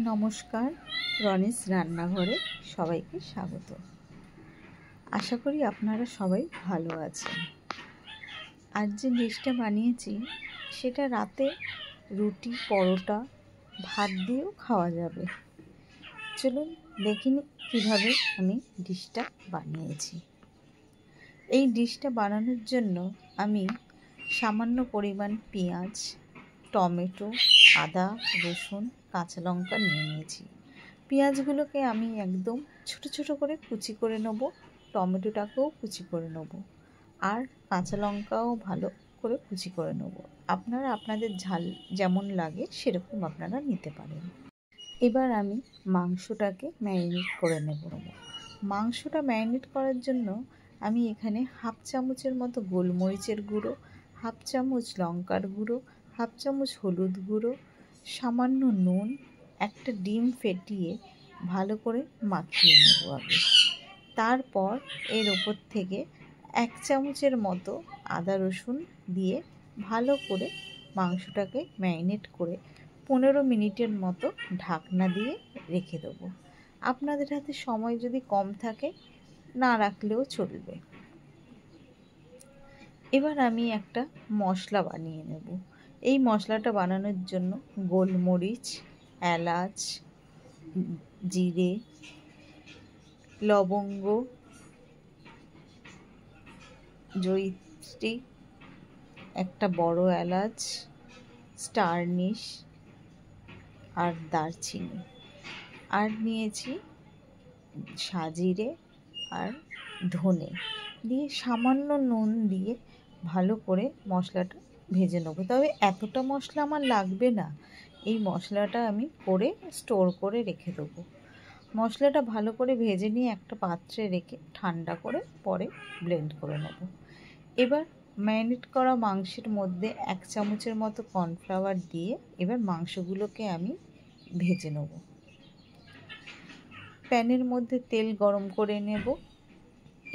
নমস্কার, রনিস রান্নাঘরে সবাইকে স্বাগত। আশা করি আপনারা সবাই ভালো আছেন। আজ যে ডিশটা বানিয়েছি সেটা রাতে রুটি, পরোটা, ভাত দিয়েও খাওয়া যাবে। চলুন দেখে নিই কীভাবে আমি ডিশটা বানিয়েছি। এই ডিশটা বানানোর জন্য আমি সামান্য পরিমাণ পেঁয়াজ, টমেটো, আদা, রসুন, কাঁচা লঙ্কা নিয়েছি। পেঁয়াজগুলোকে আমি একদম ছোট ছোট করে কুচি করে নেব, টমেটোটাকেও কুচি করে নেব, আর কাঁচা লঙ্কাও ভালো করে কুচি করে নেব। আপনারা আপনাদের ঝাল যেমন লাগে সেরকম আপনারা নিতে পারেন। এবার আমি মাংসটাকে ম্যারিনেট করে নেব। মাংসটা ম্যারিনেট করার জন্য আমি এখানে হাফ চামচের মতো গোলমরিচের গুঁড়ো, হাফ চামচ লঙ্কার গুঁড়ো, হাফ চামচ হলুদ গুঁড়ো, সামান্য নুন, একটা ডিম ফেটিয়ে ভালো করে মাখিয়ে নেব আগে। তারপর এর ওপর থেকে 1 চামচের মতো আদা রসুন দিয়ে ভালো করে মাংসটাকে ম্যারিনেট করে 15 মিনিটের মতো ঢাকনা দিয়ে রেখে দেবো। আপনাদের হাতে সময় যদি কম থাকে না রাখলেও চলবে। এবার আমি একটা মশলা বানিয়ে নেব। এই মশলাটা বানানোর জন্য গোলমরিচ, এলাচ, জিরে, লবঙ্গ, জয়িত্রী, একটা বড় এলাচ, স্টার নিশ আর দারচিনি, আর নিয়েছি সাজিরে আর ধনে দিয়ে সামান্য নুন দিয়ে ভালো করে মশলাটা ভেজে নেবো। তবে এতটা মশলা আমার লাগবে না, এই মশলাটা আমি করে স্টোর করে রেখে দেবো। মশলাটা ভালো করে ভেজে নিয়ে একটা পাত্রে রেখে ঠান্ডা করে পরে ব্লেন্ড করে নেব। এবার ম্যারিনেট করা মাংসের মধ্যে 1 চামচের মতো কর্নফ্লাওয়ার দিয়ে এবার মাংসগুলোকে আমি ভেজে নেব। প্যানের মধ্যে তেল গরম করে নেব।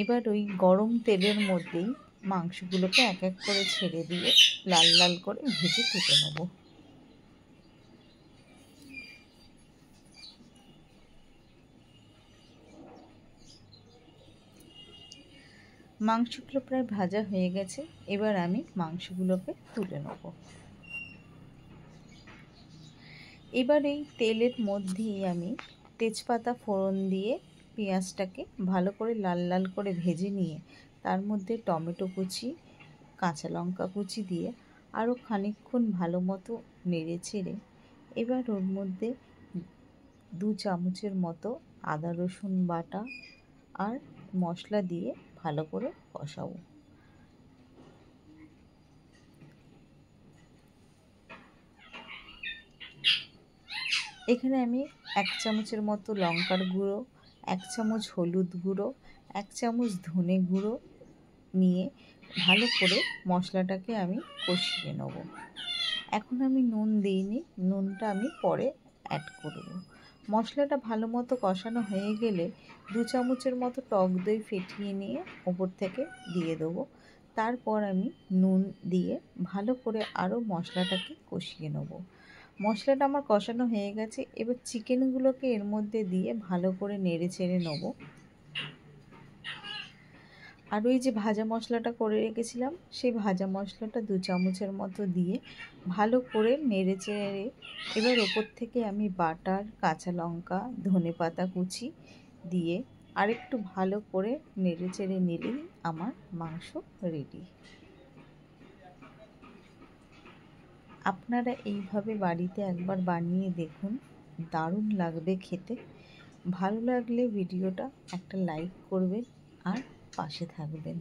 এবার ওই গরম তেলের মধ্যেই মাংসগুলোকে এক এক করে ছেড়ে দিয়ে লাল লাল করে ভেজে তুলে নেব। মাংসগুলো প্রায় ভাজা হয়ে গেছে, এবার আমি মাংসগুলোকে তুলে নেব। এবার এই তেলের মধ্যেই আমি তেজপাতা ফোড়ন দিয়ে পেঁয়াজটাকে ভালো করে লাল লাল করে ভেজে নিয়ে তার মধ্যে টমেটো কুচি, কাঁচা লঙ্কা কুচি দিয়ে আরও খানিকক্ষণ ভালো মতো নেড়ে চেড়ে এবার ওর মধ্যে 2 চামচের মতো আদা রসুন বাটা আর মশলা দিয়ে ভালো করে কষাবো। এখানে আমি 1 চামচের মতো লঙ্কার গুঁড়ো, 1 চামচ হলুদ গুঁড়ো, 1 চামচ ধনে গুঁড়ো নিয়ে ভালো করে মশলাটাকে আমি কষিয়ে নেব। এখন আমি নুন দিইনি, নুনটা আমি পরে অ্যাড করব। মশলাটা ভালো মতো কষানো হয়ে গেলে 2 চামচের মতো টক দই ফেটিয়ে নিয়ে ওপর থেকে দিয়ে দেবো। তারপর আমি নুন দিয়ে ভালো করে আরও মশলাটাকে কষিয়ে নেব। মশলাটা আমার কষানো হয়ে গেছে, এবার চিকেনগুলোকে এর মধ্যে দিয়ে ভালো করে নেড়ে চেড়ে নেব। আর ওই যে ভাজা মশলাটা করে রেখেছিলাম সেই ভাজা মশলাটা 2 চামচের মতো দিয়ে ভালো করে নেড়ে চেড়ে এবার ওপর থেকে আমি বাটার, কাঁচা লঙ্কা, ধনেপাতা কুচি দিয়ে আরেকটু ভালো করে নেড়ে চেড়ে নিলেই আমার মাংস রেডি। আপনারা এইভাবে বাড়িতে একবার বানিয়ে দেখুন, দারুণ লাগবে খেতে। ভালো লাগলে ভিডিওটা একটা লাইক করবেন আর পাশে থাকবেন।